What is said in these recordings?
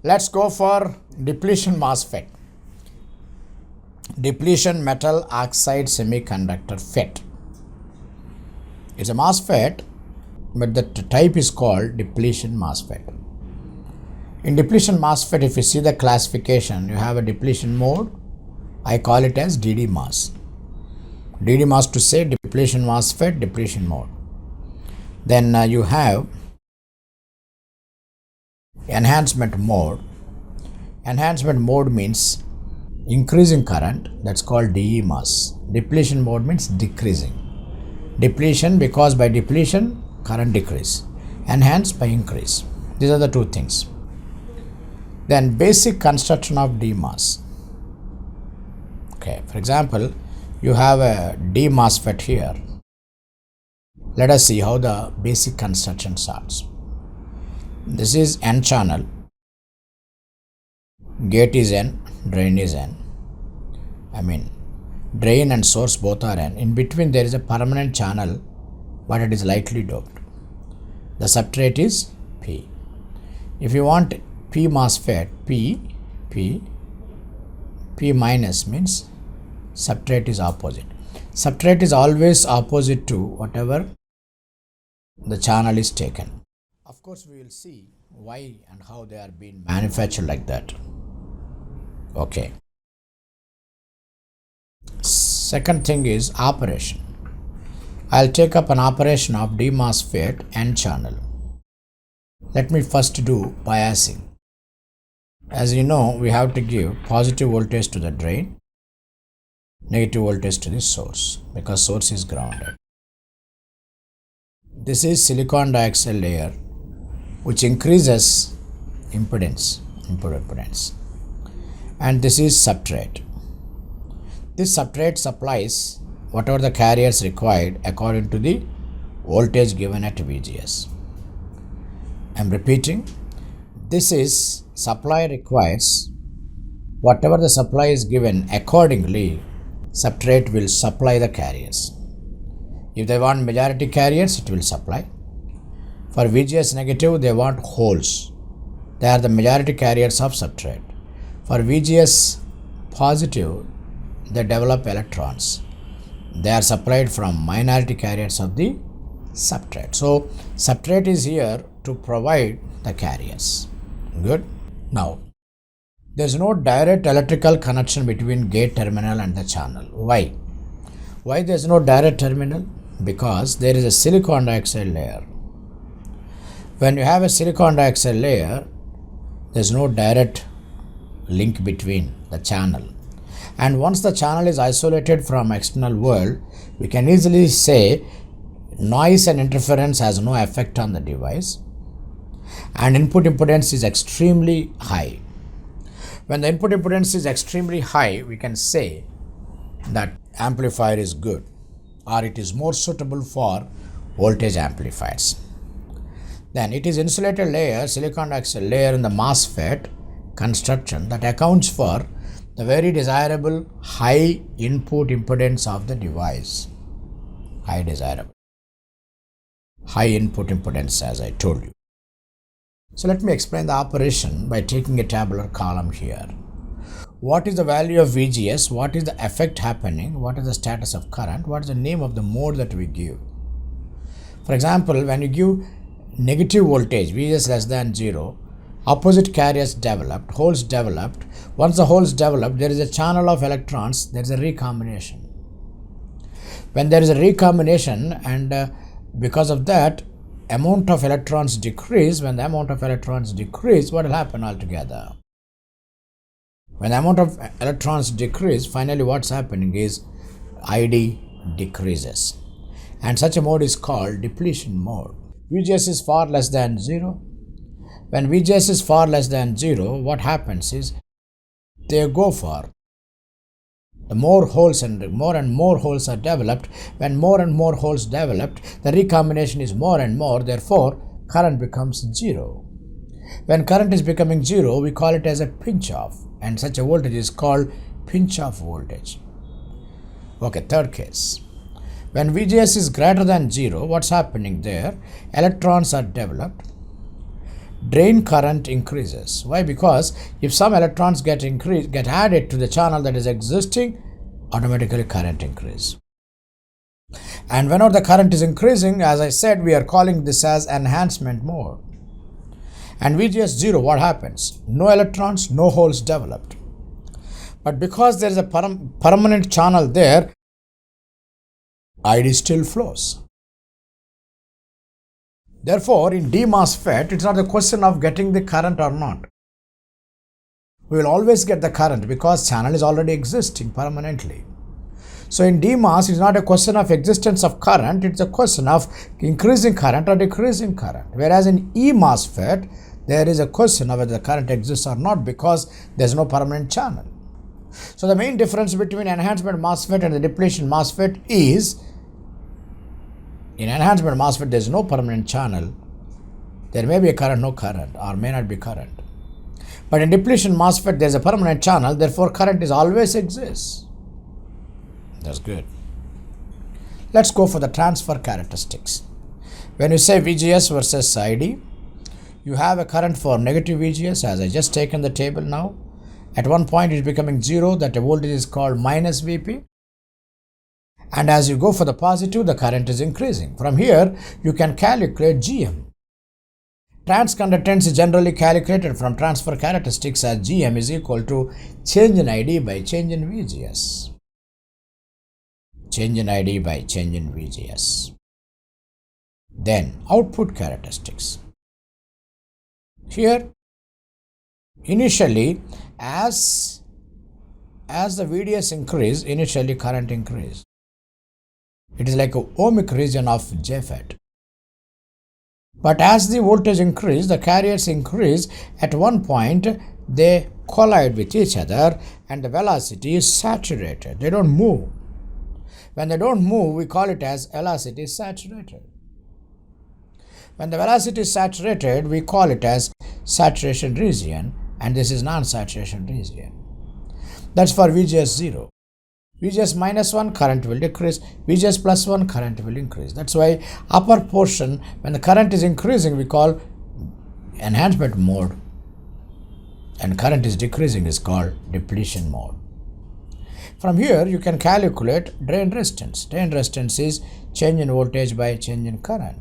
Let's go for depletion MOSFET. Depletion metal oxide semiconductor FET. It's a MOSFET, but the type is called depletion MOSFET. In depletion MOSFET, if you see the classification, you have a depletion mode. I call it as DMOS. DMOS to say depletion MOSFET, depletion mode. Then you have enhancement mode. Enhancement mode means increasing current, that's called DMOS. Depletion mode means decreasing. Depletion because by depletion current decrease. Enhance by increase. These are the two things. Then basic construction of DMOS. Okay, for example, you have a D-MOSFET here. Let us see how the basic construction starts. This is N channel. Gate is N, drain is N. Drain and source both are N. In between there is a permanent channel, but it is lightly doped. The substrate is P. If you want P MOSFET, P minus means substrate is opposite. Substrate is always opposite to whatever the channel is taken. Of course, we will see why and how they are being manufactured like that. Okay. Second thing is operation. I'll take up an operation of D-MOSFET N channel. Let me first do biasing. As you know, we have to give positive voltage to the drain, negative voltage to the source because source is grounded. This is silicon dioxide layer which increases impedance, input impedance, and this is substrate. This substrate supplies whatever the carriers required according to the voltage given at VGS. I am repeating, this is supply requires whatever the supply is given accordingly, substrate will supply the carriers. If they want majority carriers, it will supply. For VGS negative, they want holes. They are the majority carriers of substrate. For VGS positive, they develop electrons. They are supplied from minority carriers of the substrate. So, substrate is here to provide the carriers. Good. Now, there is no direct electrical connection between gate terminal and the channel. Why? Why there is no direct terminal? Because there is a silicon dioxide layer. When you have a silicon dioxide layer, there is no direct link between the channel. And once the channel is isolated from external world, we can easily say noise and interference has no effect on the device, and input impedance is extremely high. When the input impedance is extremely high, we can say that amplifier is good, or it is more suitable for voltage amplifiers. Then it is insulated layer, silicon dioxide layer in the MOSFET construction that accounts for the very desirable high input impedance of the device. High desirable. High input impedance, as I told you. So let me explain the operation by taking a tabular column here. What is the value of VGS? What is the effect happening? What is the status of current? What is the name of the mode that we give? For example, when you give negative voltage, VGS less than 0, opposite carriers developed, holes developed. Once the holes develop, there is a channel of electrons, there is a recombination. When there is a recombination and because of that, amount of electrons decrease. When the amount of electrons decrease, what will happen altogether? When the amount of electrons decrease, finally what's happening is ID decreases. And such a mode is called depletion mode. VGS is far less than 0. When VGS is far less than 0, what happens is they go for the more holes and more holes are developed. When more and more holes developed, the recombination is more and more, therefore current becomes 0. When current is becoming 0, we call it as a pinch off, and such a voltage is called pinch off voltage. Okay, third case. When VGS is greater than 0, what's happening there? Electrons are developed. drain current increases. Why? Because if some electrons get added to the channel that is existing, automatically current increase. And whenever the current is increasing, as I said, we are calling this as enhancement mode. And VGS 0, what happens? No electrons, no holes developed. But because there is a permanent channel there, ID still flows. Therefore, in D-MOSFET, it's not a question of getting the current or not. We will always get the current because channel is already existing permanently. So in DMOS, it's not a question of existence of current, it's a question of increasing current or decreasing current. Whereas in E-MOSFET, there is a question of whether the current exists or not because there's no permanent channel. So the main difference between enhancement MOSFET and the depletion MOSFET is, in enhancement MOSFET, there's no permanent channel. There may be a current, no current, or may not be current. But in depletion MOSFET, there's a permanent channel, therefore current is always exists. That's good. Let's go for the transfer characteristics. When you say VGS versus ID, you have a current for negative VGS, as I just taken the table now. At one point it is becoming 0, that the voltage is called minus VP. And as you go for the positive, the current is increasing. From here, you can calculate GM. Transconductance is generally calculated from transfer characteristics as GM is equal to change in ID by change in VGS. Change in ID by change in VGS. Then output characteristics. Here, initially, as the VDS increase, initially current increase. It is like a ohmic region of JFET. But as the voltage increase, the carriers increase. At one point, they collide with each other and the velocity is saturated. They don't move. When they don't move, we call it as velocity saturated. When the velocity is saturated, we call it as saturation region, and this is non-saturation region. That's for VGS 0. VGS minus 1, current will decrease. VGS plus 1, current will increase. That's why upper portion, when the current is increasing, we call enhancement mode, and current is decreasing is called depletion mode. From here, you can calculate drain resistance. Drain resistance is change in voltage by change in current,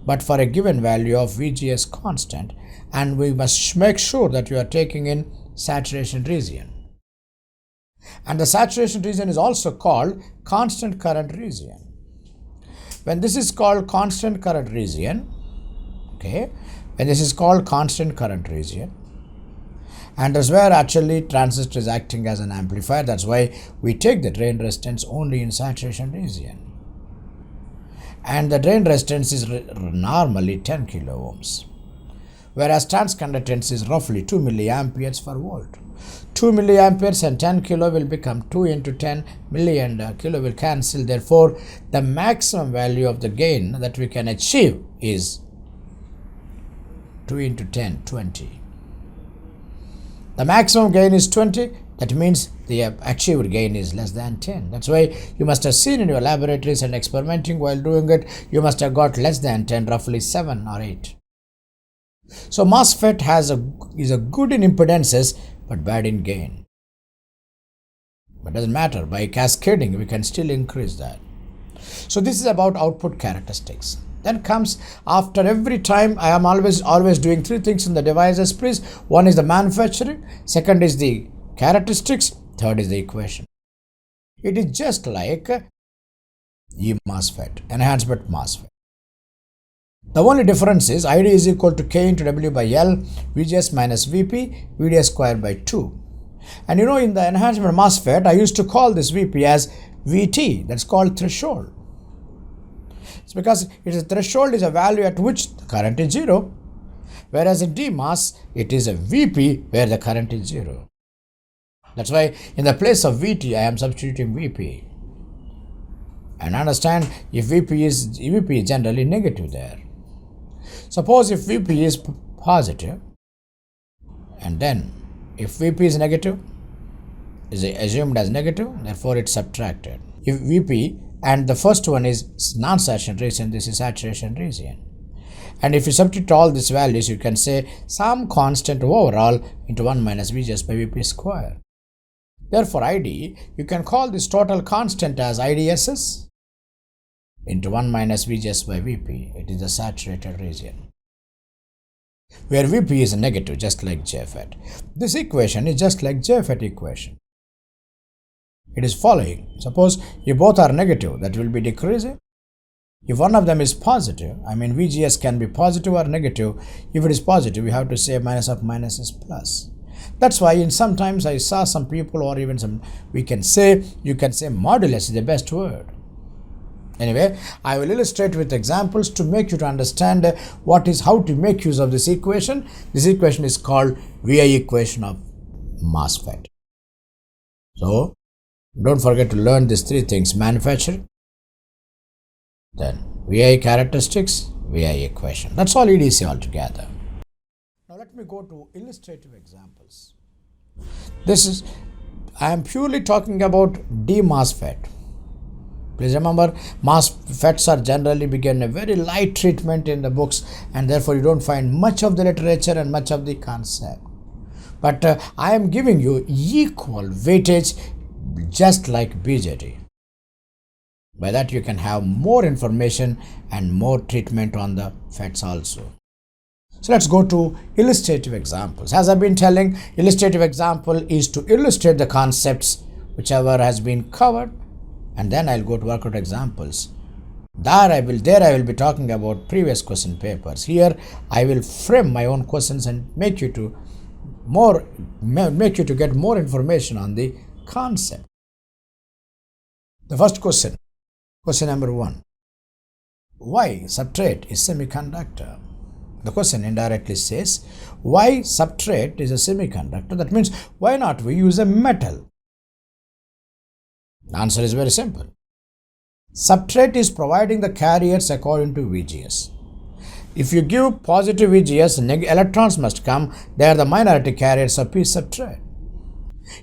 but for a given value of VGS constant, and we must make sure that you are taking in saturation region. And the saturation region is also called constant current region. When this is called constant current region, okay, when this is called constant current region, and that's where actually transistor is acting as an amplifier. That's why we take the drain resistance only in saturation region. And the drain resistance is normally 10 kilo ohms, whereas transconductance is roughly 2 milliamperes per volt. 2 milliamperes and 10 kilo will become 2 into 10 milli, and kilo will cancel. Therefore, the maximum value of the gain that we can achieve is 2 into 10, 20. The maximum gain is 20. That means the achieved gain is less than 10. That's why you must have seen in your laboratories and experimenting while doing it, you must have got less than 10, roughly 7 or 8. So MOSFET is a good in impedances but bad in gain. But doesn't matter, by cascading we can still increase that. So this is about output characteristics. Then comes, after every time, I am always doing 3 things in the devices, please. One is the manufacturing, second is the characteristics, third is the equation. It is just like E-MOSFET, enhancement MOSFET. The only difference is ID is equal to K into W by L, VGS minus VP, VDS squared by 2. And you know, in the enhancement MOSFET, I used to call this VP as VT, that's called threshold. It's because threshold is a value at which the current is 0, whereas in DMOS, it is a VP where the current is 0. That's why in the place of VT, I am substituting VP. And understand, if VP is generally negative there. Suppose if VP is positive, and then if VP is negative, is assumed as negative, therefore it's subtracted. If VP, and the first one is non-saturation region, this is saturation region. And if you substitute all these values, you can say some constant overall into 1 minus VGS by VP square. Therefore, ID, you can call this total constant as IDSS into 1 minus VGS by VP. It is the saturated region, where VP is negative, just like JFET. This equation is just like JFET equation. It is following. Suppose if both are negative, that will be decreasing. If one of them is positive, VGS can be positive or negative. If it is positive, we have to say minus of minus is plus. That's why sometimes I saw some people, or even you can say modulus is the best word. Anyway, I will illustrate with examples to make you to understand how to make use of this equation. This equation is called VI equation of MOSFET. So, don't forget to learn these three things: manufacturing, then VI characteristics, VI equation. That's all EDC altogether. Now let me go to illustrative examples. I am purely talking about D-MOSFET. Please remember, MOSFETs are generally given a very light treatment in the books, and therefore you don't find much of the literature and much of the concept. But I am giving you equal weightage, just like BJT. By that you can have more information and more treatment on the FETs also. So let's go to illustrative examples. As I've been telling, illustrative example is to illustrate the concepts whichever has been covered, and then I'll go to workout examples. There I will be talking about previous question papers. Here I will frame my own questions and make you to get more information on the concept. The first question number 1. Why substrate is semiconductor? The question indirectly says, why substrate is a semiconductor? That means, why not we use a metal? The answer is very simple. Substrate is providing the carriers according to VGS. If you give positive VGS, electrons must come. They are the minority carriers of P substrate.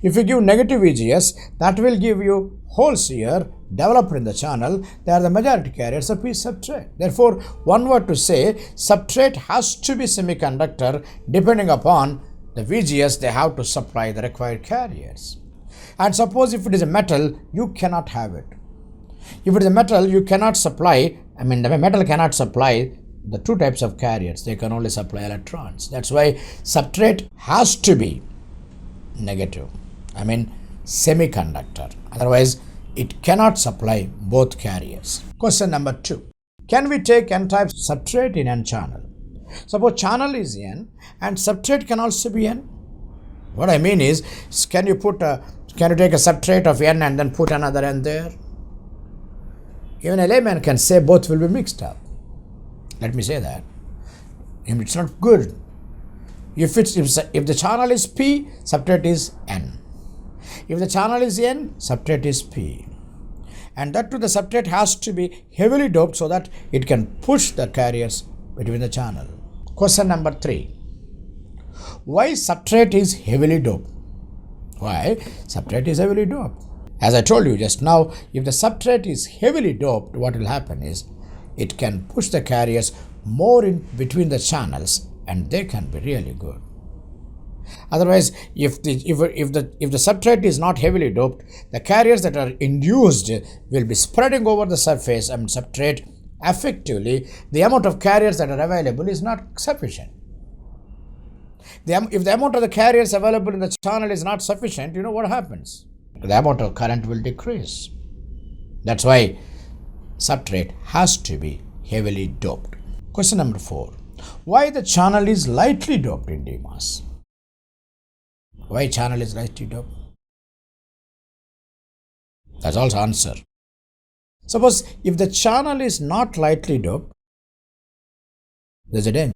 If you give negative VGS, that will give you holes here developed in the channel. They are the majority carriers of P substrate. Therefore, one word to say, substrate has to be semiconductor. Depending upon the VGS, they have to supply the required carriers. And suppose if it is a metal, you cannot have it. If it is a metal, you cannot supply, the metal cannot supply the two types of carriers. They can only supply electrons. That's why substrate has to be negative, semiconductor. Otherwise, it cannot supply both carriers. Question number 2. Can we take n-type substrate in n channel? Suppose channel is n and substrate can also be n. What I mean is, can you take a substrate of n and then put another n there? Even a layman can say both will be mixed up. Let me say that. It's not good. If the channel is P, substrate is N. If the channel is N, substrate is P. And that too, the substrate has to be heavily doped so that it can push the carriers between the channel. Question number 3. Why substrate is heavily doped? Why substrate is heavily doped? As I told you just now, if the substrate is heavily doped, what will happen is it can push the carriers more in between the channels, and they can be really good. Otherwise, if the substrate is not heavily doped, the carriers that are induced will be spreading over the surface and substrate. Effectively, the amount of carriers that are available is not sufficient. If the amount of the carriers available in the channel is not sufficient, you know what happens? The amount of current will decrease. That's why substrate has to be heavily doped. Question number 4. Why the channel is lightly doped in DMOS? Why channel is lightly doped? That's also answer. Suppose if the channel is not lightly doped, there's a danger.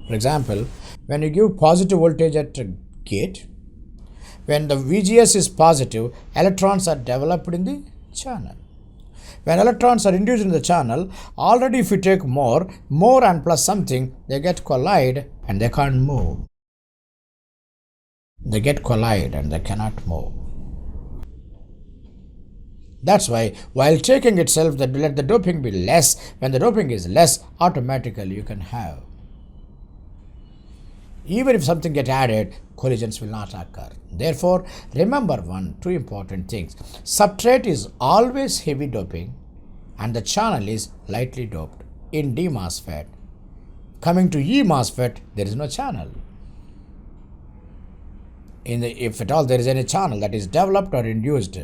For example, when you give positive voltage at a gate, when the VGS is positive, electrons are developed in the channel. When electrons are induced in the channel, already if you take more and plus something, they get collide and they can't move. They get collide and they cannot move. That's why while taking itself, let the doping be less. When the doping is less, automatically you can have. Even if something gets added, collisions will not occur. Therefore, remember two important things. Substrate is always heavy doping and the channel is lightly doped. In D-MOSFET, coming to E-MOSFET, there is no channel. If at all there is any channel that is developed or induced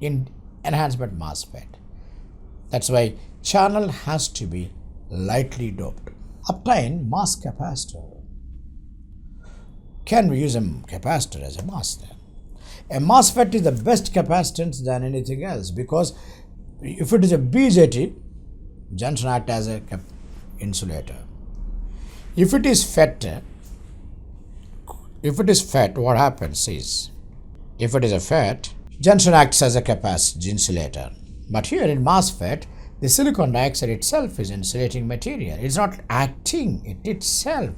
in enhancement MOSFET. That's why channel has to be lightly doped. Obtain mass capacitor. Can we use a capacitor as a MOSFET? A MOSFET is the best capacitance than anything else, because if it is a BJT, junction act as a insulator. If it is FET, what happens is, if it is a FET, junction acts as a capacitor insulator. But here in MOSFET, the silicon dioxide itself is insulating material. It's not acting it itself.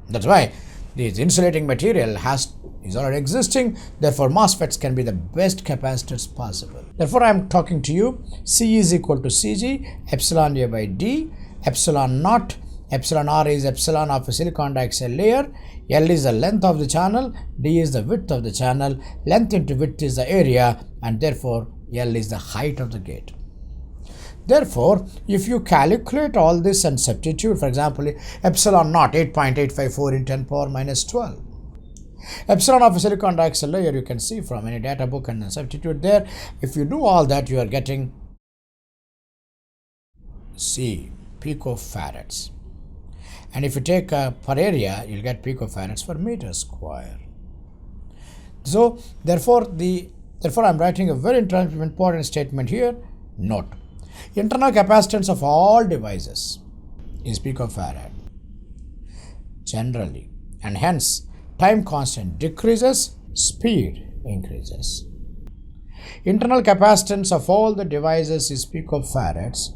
That's why this insulating material is already existing. Therefore, MOSFETs can be the best capacitors possible. Therefore, I am talking to you. C is equal to Cg, epsilon A by D, epsilon naught, epsilon R is epsilon of a silicon dioxide layer, L is the length of the channel, D is the width of the channel, length into width is the area, and therefore L is the height of the gate. Therefore, if you calculate all this and substitute, for example, epsilon naught 8.854 in 10 power minus 12. Epsilon of a silicon dioxide layer, you can see from any data book and substitute there. If you do all that, you are getting C, picofarads. And if you take per area, you'll get picofarads per meter square. So, therefore, I'm writing a very important statement here. Note. Internal capacitance of all devices is picofarad generally, and hence time constant decreases, speed increases. Internal capacitance of all the devices is picofarads,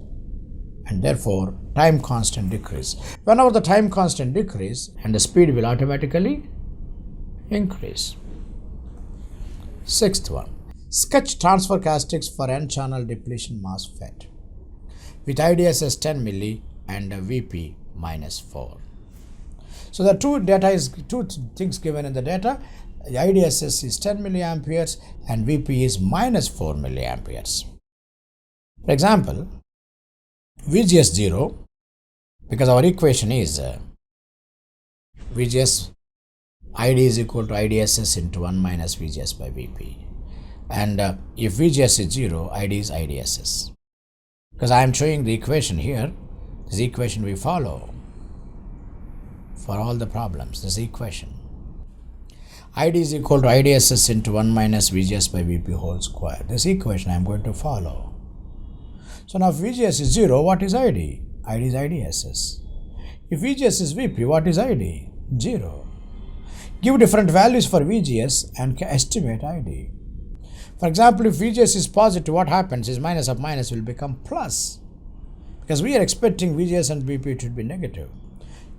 and therefore time constant decrease. Whenever the time constant decrease, and the speed will automatically increase. Sixth one. Sketch transfer characteristics for n-channel depletion MOSFET with IDSS 10 milli and a VP minus 4. So the two things given in the data. The IDSS is 10 milliamperes and VP is minus 4 milliamperes. For example, VGS 0, because our equation is VGS ID is equal to IDSS into 1 minus VGS by VP. And if VGS is 0, ID is IDSS. Because I am showing the equation here, this equation we follow for all the problems, this equation. ID is equal to IDSS into 1 minus VGS by VP whole square. This equation I am going to follow. So now if VGS is 0, what is ID? ID is IDSS. If VGS is VP, what is ID? 0. Give different values for VGS and estimate ID. For example, if VGS is positive, what happens is minus of minus will become plus, because we are expecting VGS and VP to be negative.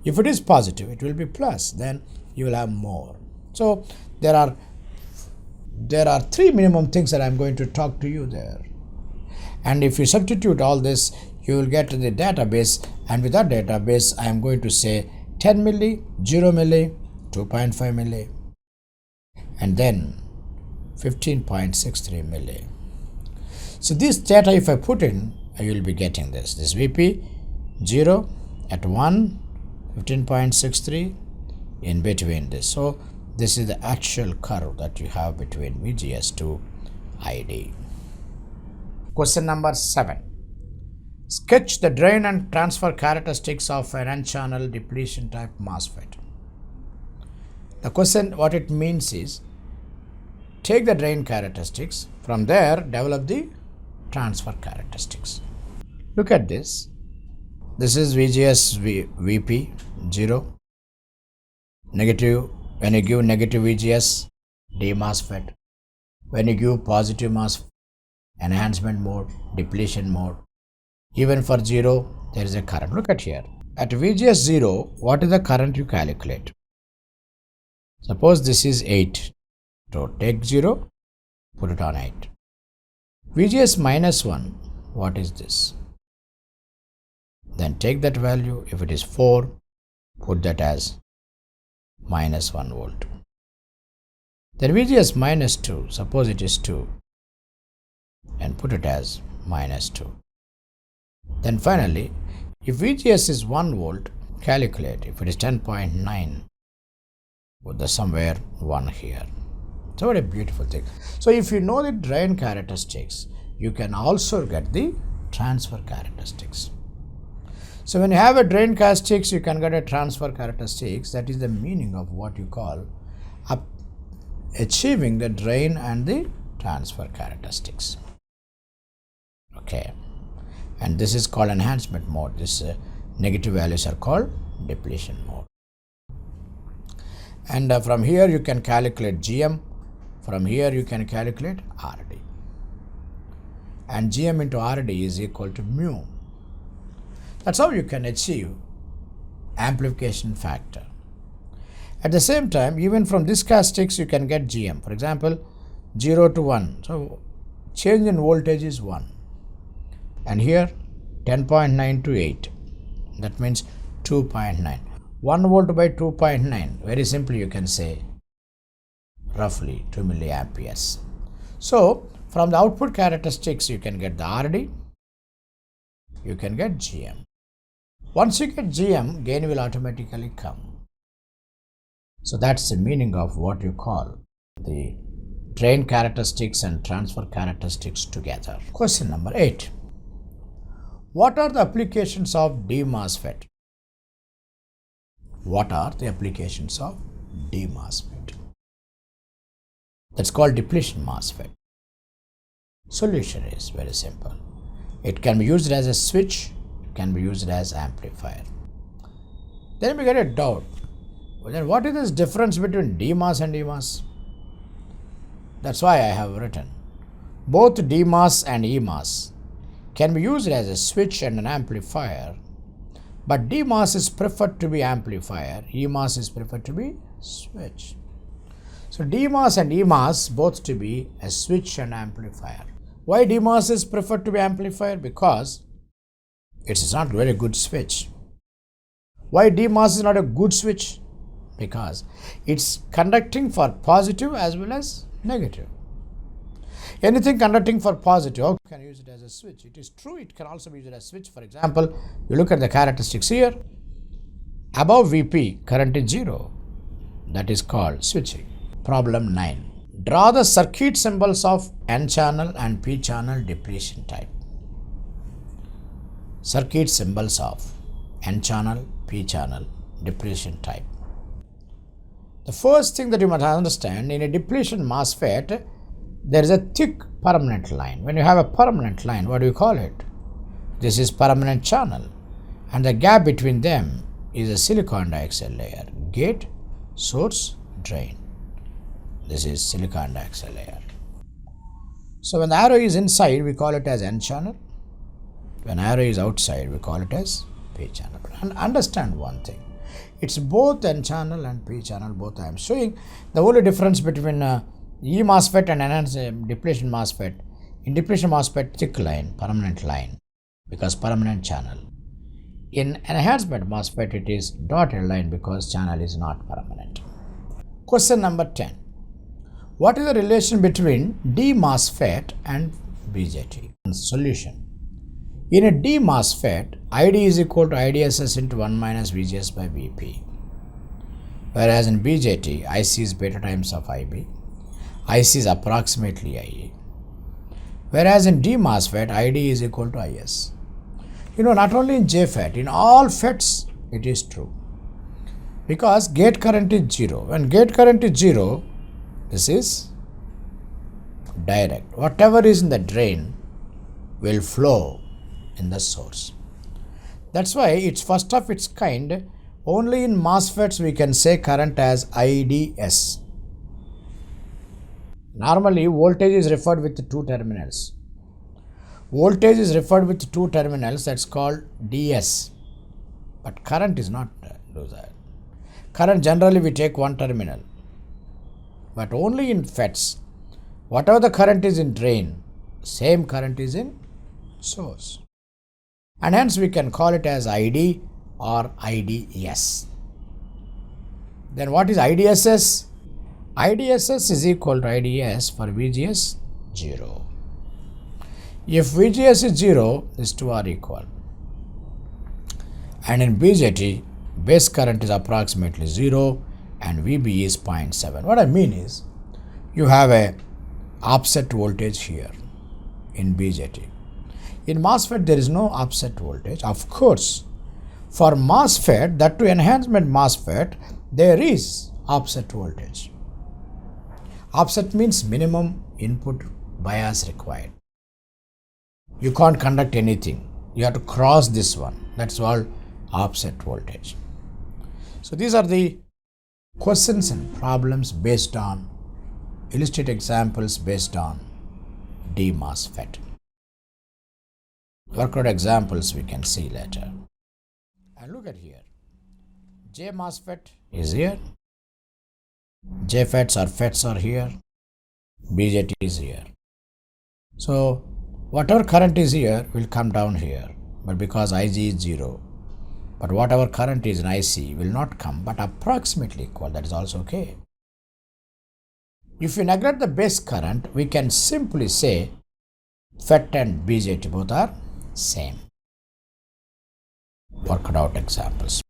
If it is positive, it will be plus, then you will have more. So there are three minimum things that I am going to talk to you there. And if you substitute all this, you will get to the database, and with that database, I am going to say 10 milli, 0 milli, 2.5 milli, and then 15.63 milli. So this data, if I put in, I will be getting this. This VP 0 at 1, 15.63 in between this. So this is the actual curve that you have between VGS to ID. Question number 7. Sketch the drain and transfer characteristics of an n-channel depletion type MOSFET. The question, what it means is, take the drain characteristics, from there develop the transfer characteristics. Look at this. This is VGS VP 0. Negative, when you give negative VGS, D-MOSFET. When you give positive MOSFET, enhancement mode, depletion mode. Even for 0, there is a current. Look at here. At VGS 0, what is the current you calculate? Suppose this is 8. So take 0, put it on 8. VGS minus 1, what is this? Then take that value. If it is 4, put that as minus 1 volt. Then VGS minus 2, suppose it is 2, and put it as minus 2. Then finally, if VGS is 1 volt, calculate. If it is 10.9, put the somewhere 1 here. So what a beautiful thing. So if you know the drain characteristics, you can also get the transfer characteristics. So when you have a drain characteristics, you can get a transfer characteristics. That is the meaning of what you call achieving the drain and the transfer characteristics. Okay. And this is called enhancement mode. This negative values are called depletion mode. And from here you can calculate GM. From here you can calculate RD. And GM into RD is equal to mu. That's how you can achieve amplification factor. At the same time, even from this characteristics you can get GM. For example, 0 to 1. So change in voltage is 1. And here 10.9 to 8. That means 2.9. 1 volt by 2.9. Very simply you can say roughly 2 milliamperes. So from the output characteristics you can get the RD, you can get GM. Once you get GM, gain will automatically come. So that's the meaning of what you call the drain characteristics and transfer characteristics together. Question number 8. What are the applications of D-MOSFET? What are the applications of D-MOSFET? That's called depletion MOSFET. Solution is very simple. It can be used as a switch, it can be used as amplifier. Then we get a doubt. Then what is this difference between DMOS and EMOS? That's why I have written both DMOS and EMOS can be used as a switch and an amplifier, but DMOS is preferred to be amplifier, EMOS is preferred to be switch. So DMOS and EMOS both to be a switch and amplifier. Why DMOS is preferred to be amplifier? Because it is not very good switch. Why DMOS is not a good switch? Because it's conducting for positive as well as negative. Anything conducting for positive, how can you use it as a switch? It is true, it can also be used as a switch. For example, you look at the characteristics here. Above VP, current is 0. That is called switching. Problem 9. Draw the circuit symbols of N-channel and P-channel depletion type. Circuit symbols of N-channel, P-channel depletion type. The first thing that you must understand, in a depletion MOSFET, there is a thick permanent line. When you have a permanent line, what do you call it? This is permanent channel. And the gap between them is a silicon dioxide layer. Gate, source, drain. This is silicon dioxide layer. So when the arrow is inside, we call it as N channel. When arrow is outside, we call it as P channel. And understand one thing. It's both N channel and P channel, both I am showing. The only difference between E MOSFET and depletion MOSFET, in depletion MOSFET, thick line, permanent line, because permanent channel. In enhancement MOSFET, it is dotted line because channel is not permanent. Question number 10. What is the relation between D-MOSFET and BJT? Solution. In a D-MOSFET, ID is equal to IDSS into 1 minus VGS by VP. Whereas in BJT, IC is beta times of IB. IC is approximately IE. Whereas in D-MOSFET, ID is equal to IS. You know, not only in JFET, in all FETs, it is true. Because gate current is 0. When gate current is 0, this is direct. Whatever is in the drain will flow in the source. That's why it's first of its kind. Only in MOSFETs we can say current as IDS. Normally voltage is referred with two terminals. Voltage is referred with two terminals, that's called DS. But current is not that. Current generally we take one terminal. But only in FETs, whatever the current is in drain, Same current is in source. And hence we can call it as ID or IDS. Then what is IDSS? IDSS is equal to IDS for VGS 0. If VGS is 0, these two are equal. And in BJT, base current is approximately 0 and VB is 0.7. What I mean is, you have a offset voltage here in BJT. In MOSFET, there is no offset voltage. Of course, for MOSFET, that to enhancement MOSFET, there is offset voltage. Offset means minimum input bias required. You can't conduct anything. You have to cross this one. That's called offset voltage. So these are the questions and problems based on illustrated examples based on D-MOSFET. Workout examples we can see later. And look at here. J-MOSFET is here. J-FETs or FETs are here. BJT is here. So whatever current is here will come down here. But because IG is 0, but whatever current is in IC will not come, but approximately equal. That is also okay. If we neglect the base current, we can simply say FET and BJT both are same. Worked out examples.